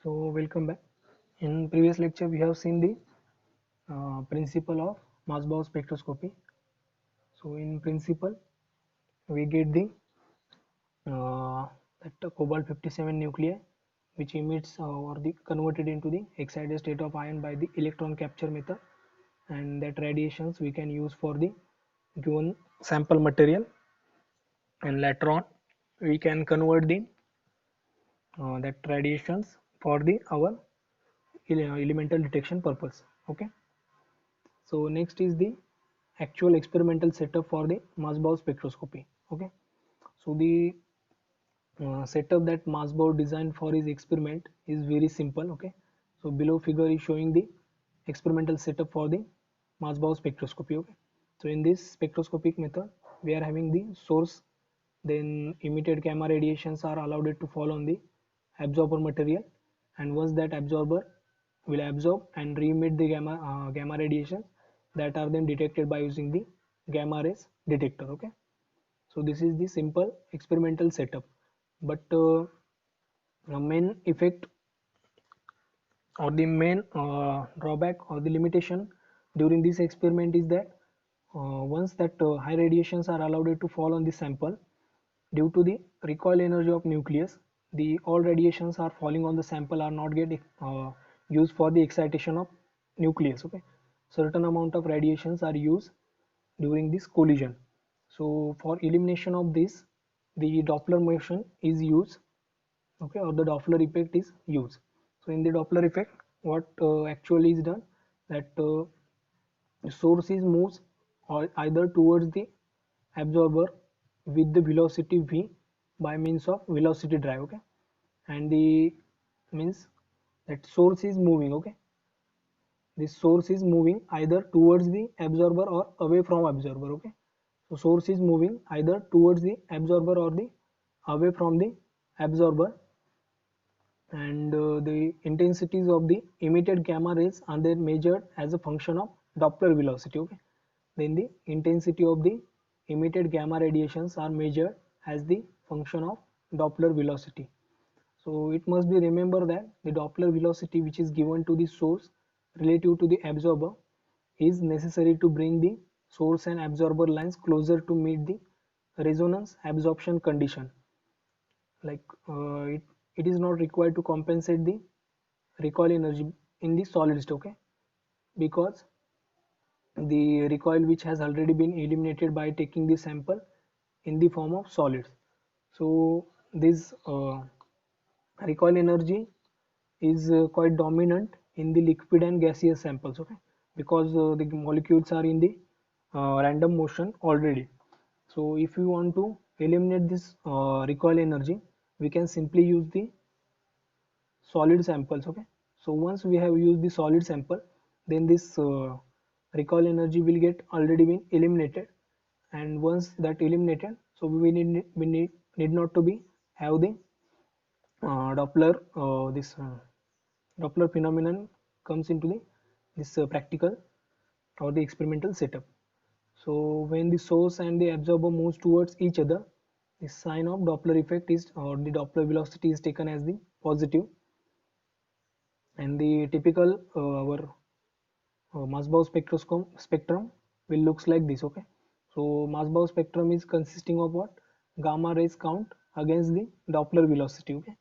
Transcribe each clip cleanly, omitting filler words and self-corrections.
So welcome back. In previous lecture we have seen the principle of Maslow spectroscopy. So in principle we get the that cobalt 57 nuclei which emits or the converted into the excited state of ion by the electron capture method, and that radiations we can use for the given sample material, and later on we can convert the that radiations for the our elemental detection purpose. Okay, so next is the actual experimental setup for the Maslow spectroscopy. Okay, so the setup that Maslow designed for his experiment is very simple. Okay, so below figure is showing the experimental setup for the Maslow spectroscopy. Okay, so in this spectroscopic method we are having the source, then emitted gamma radiations are allowed to fall on the absorber material, and once that absorber will absorb and re-emit the gamma radiations, that are then detected by using the gamma rays detector. Okay, so this is the simple experimental setup, but the main effect or the main drawback or the limitation during this experiment is that once that high radiations are allowed to fall on the sample, due to the recoil energy of nucleus, the all radiations are falling on the sample are not get used for the excitation of nucleus. Okay, certain amount of radiations are used during this collision. So for elimination of this, the Doppler motion is used. Okay, or the Doppler effect is used. So in the Doppler effect, what actually is done, that source is moves or either towards the absorber with the velocity v by means of velocity drive. Okay, and the means that source is moving. Okay, this source is moving either towards the absorber or away from absorber. Okay, so source is moving either towards the absorber or the away from the absorber, and the intensities of the emitted gamma rays are then measured as a function of Doppler velocity. Okay, then the intensity of the emitted gamma radiations are measured as the function of Doppler velocity. So it must be remember that the Doppler velocity which is given to the source relative to the absorber is necessary to bring the source and absorber lines closer to meet the resonance absorption condition. Like it is not required to compensate the recoil energy in the solid state. Okay, because the recoil which has already been eliminated by taking the sample in the form of solids. So this recoil energy is quite dominant in the liquid and gaseous samples. Okay, because the molecules are in the random motion already. So if you want to eliminate this recoil energy, we can simply use the solid samples. Okay, so once we have used the solid sample, then this recoil energy will get already been eliminated, and once that eliminated, so we need not to be have the Doppler this Doppler phenomenon comes into the this practical or the experimental setup. So when the source and the absorber moves towards each other, the sign of Doppler effect is, or the Doppler velocity is taken as the positive, and the typical our Maslow spectrum will looks like this. Okay, so Maslow spectrum is consisting of what, gamma rays count against the Doppler velocity. Okay,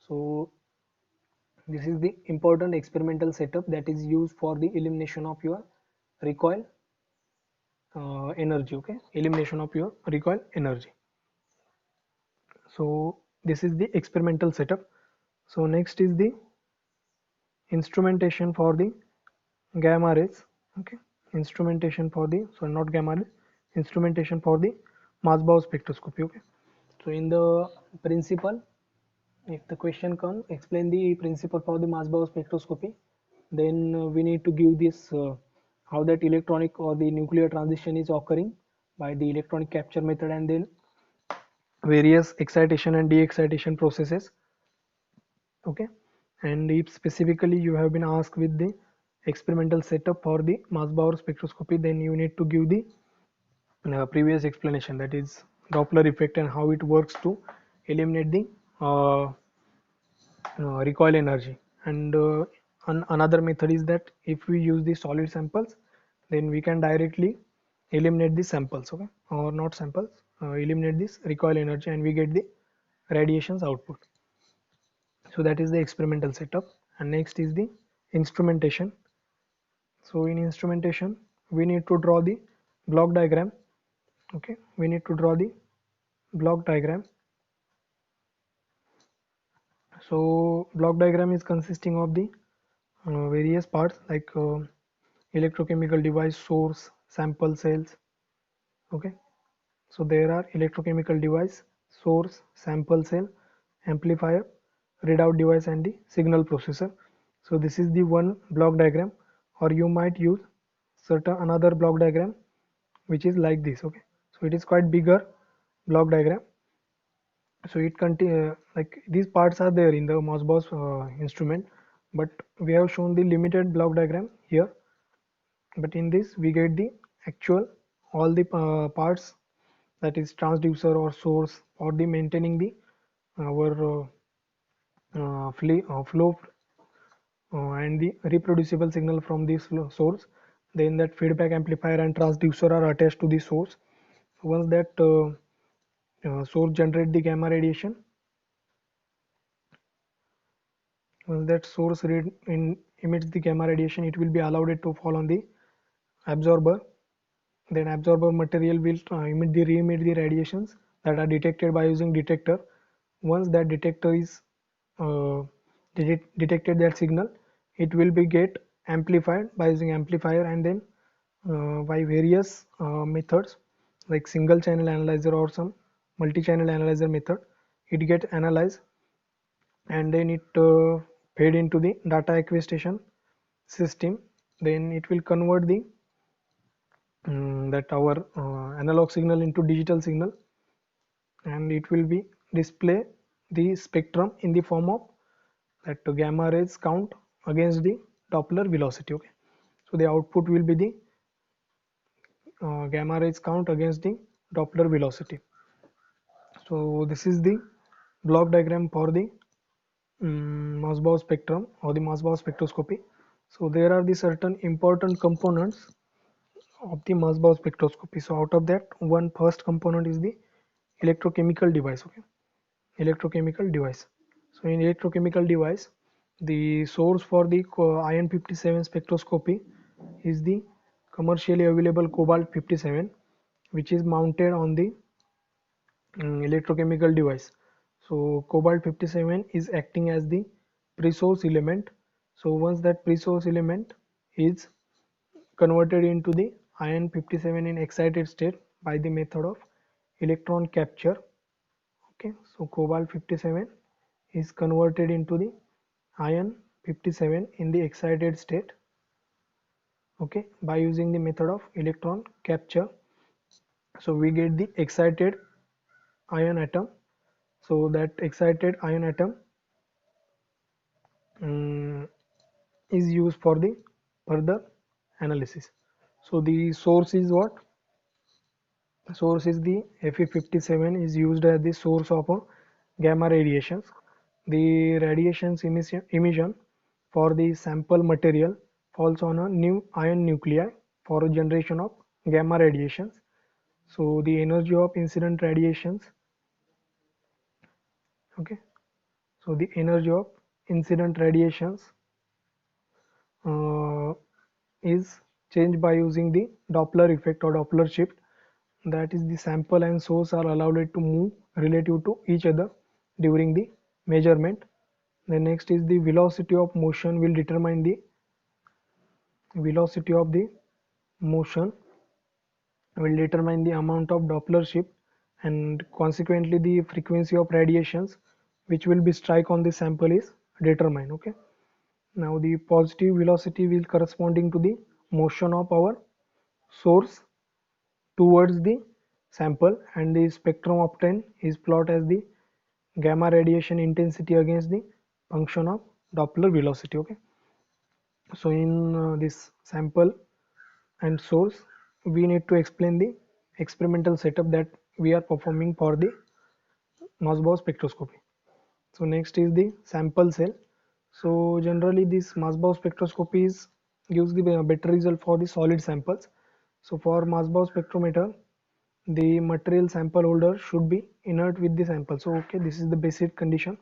so this is the important experimental setup that is used for the elimination of your recoil energy. Okay, elimination of your recoil energy. So this is the experimental setup. So next is the instrumentation for the gamma rays. Okay, instrumentation for the, so not gamma rays, instrumentation for the Maslow spectroscopy. Okay, so in the principle, if the question comes explain the principle for the Maslow spectroscopy, then we need to give this how that electronic or the nuclear transition is occurring by the electronic capture method, and then various excitation and de-excitation processes. Okay, and if specifically you have been asked with the experimental setup for the Maslow spectroscopy, then you need to give the previous explanation, that is Doppler effect and how it works to eliminate the recoil energy. And another method is that if we use the solid samples, then we can directly eliminate the samples, okay, or not samples, eliminate this recoil energy, and we get the radiations output. So that is the experimental setup. And next is the instrumentation. So in instrumentation, we need to draw the block diagram. Okay, we need to draw the block diagram. So block diagram is consisting of the various parts like electrochemical device, source, sample cells. Okay, so there are electrochemical device, source, sample cell, amplifier, readout device, and the signal processor. So this is the one block diagram, or you might use certain another block diagram which is like this. Okay, so it is quite bigger block diagram. So it contain like these parts are there in the Mossbauer instrument, but we have shown the limited block diagram here. But in this we get the actual all the parts, that is transducer or source or the maintaining the our flow and the reproducible signal from this source. Then that feedback amplifier and transducer are attached to the source. Once that source generate the gamma radiation, once that source emits the gamma radiation, it will be allowed it to fall on the absorber. Then absorber material will re-emit the radiations that are detected by using detector. Once that detector is uh, detected that signal, it will be get amplified by using amplifier, and then by various methods like single channel analyzer or some multi-channel analyzer method, it get analyzed, and then it fed into the data acquisition system. Then it will convert the that our analog signal into digital signal, and it will be display the spectrum in the form of that gamma rays count against the Doppler velocity. Okay, so the output will be the gamma rays count against the Doppler velocity. So this is the block diagram for the Mossbauer spectrum or the Mossbauer spectroscopy. So there are the certain important components of the Mossbauer spectroscopy. So out of that, one first component is the electrochemical device. Okay, electrochemical device. So in electrochemical device, the source for the iron 57 spectroscopy is the commercially available cobalt 57, which is mounted on the electrochemical device. So cobalt 57 is acting as the pre-source element. So once that pre-source element is converted into the iron 57 in excited state by the method of electron capture. Okay, so cobalt 57 is converted into the iron 57 in the excited state, okay, by using the method of electron capture. So we get the excited ion atom. So that excited ion atom um, is used for the further analysis. So the source is what? Source is the Fe57 is used as the source of gamma radiations. The radiations emission for the sample material falls on a new ion nuclei for a generation of gamma radiations. So the energy of incident radiations, okay, so the energy of incident radiations uh, is changed by using the Doppler effect or Doppler shift. That is, the sample and source are allowed to move relative to each other during the measurement. The next is the velocity of motion will determine the velocity of the motion will determine the amount of Doppler shift, and consequently the frequency of radiations which will be strike on the sample is determined. Okay, now the positive velocity will corresponding to the motion of our source towards the sample, and the spectrum obtained is plot as the gamma radiation intensity against the function of Doppler velocity. Okay, so in this sample and source, we need to explain the experimental setup that we are performing for the Mossbauer spectroscopy. So next is the sample cell. So generally this Masbow spectroscopy gives the better result for the solid samples. So for Masbow spectrometer, the material sample holder should be inert with the sample. So okay, this is the basic condition.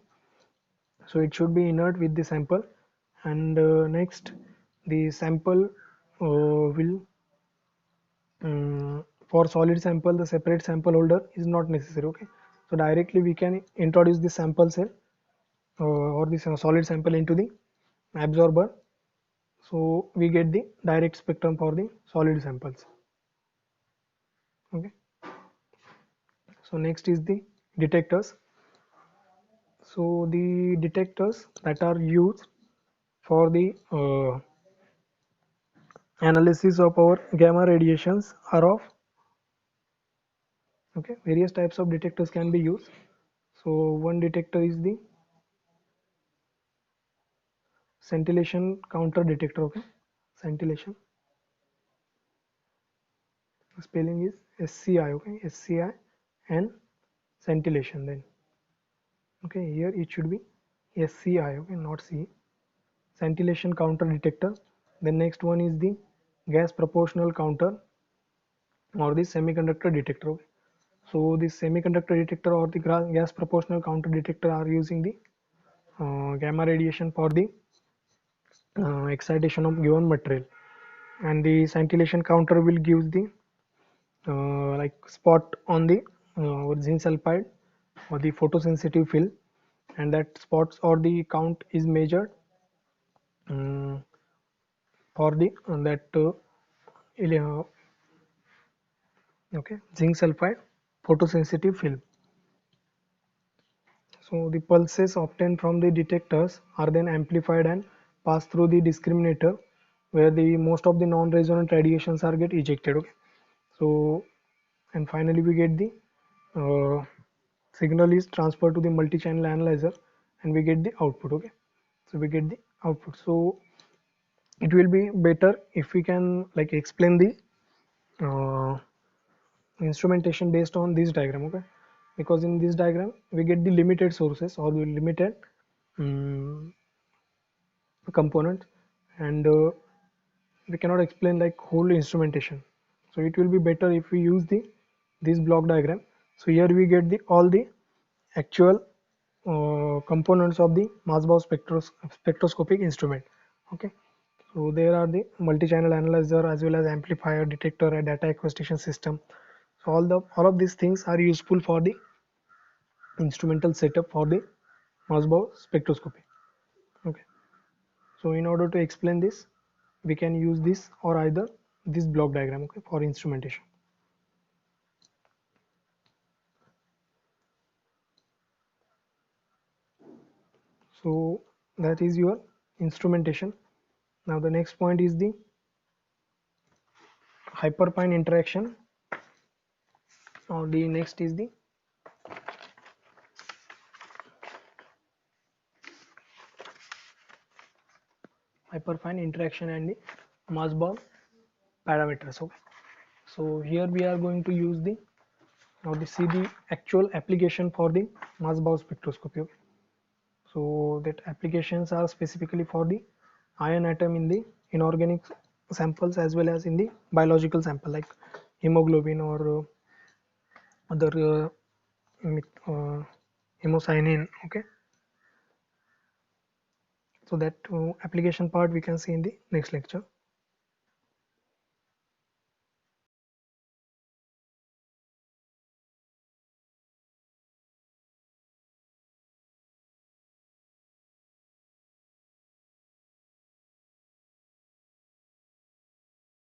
So it should be inert with the sample, and next the sample will for solid sample the separate sample holder is not necessary. Okay, so directly we can introduce the sample cell or this solid sample into the absorber, so we get the direct spectrum for the solid samples. Okay, so next is the detectors. So the detectors that are used for the analysis of our gamma radiations are of, okay, various types of detectors can be used. So one detector is the scintillation counter detector. Okay, scintillation, spelling is SCI. Okay, SCI and scintillation. Then okay, here it should be SCI. Okay, not C. Scintillation counter detector. The next one is the gas proportional counter or the semiconductor detector. Okay. So this semiconductor detector or the gas proportional counter detector are using the gamma radiation for the excitation of given material, and the scintillation counter will give the like spot on the zinc sulfide or the photosensitive film, and that spots or the count is measured for the that okay, zinc sulfide photosensitive film. So the pulses obtained from the detectors are then amplified and pass through the discriminator, where the most of the non-resonant radiations are get ejected. Okay. So and finally we get the uh, signal is transferred to the multi-channel analyzer, and we get the output. Okay. So we get the output. So it will be better if we can like explain the uh, instrumentation based on this diagram. Okay, because in this diagram we get the limited sources or the limited um, component, and we cannot explain like whole instrumentation. So it will be better if we use the this block diagram. So here we get the all the actual components of the Masbow spectroscopic instrument. Okay, so there are the multi-channel analyzer as well as amplifier, detector, and data acquisition system. So all of these things are useful for the instrumental setup for the Masbow spectroscopy. Okay, so in order to explain this, we can use this or either this block diagram, okay, for instrumentation. So that is your instrumentation. Now the next point is the hyperfine interaction, or the next is the hyperfine interaction and the Masbow parameters. Okay, so here we are going to use the now this see the actual application for the Masbow spectroscopy. Okay. So that applications are specifically for the iron atom in the inorganic samples as well as in the biological sample like hemoglobin or other hemocyanin. Okay, so that application part we can see in the next lecture.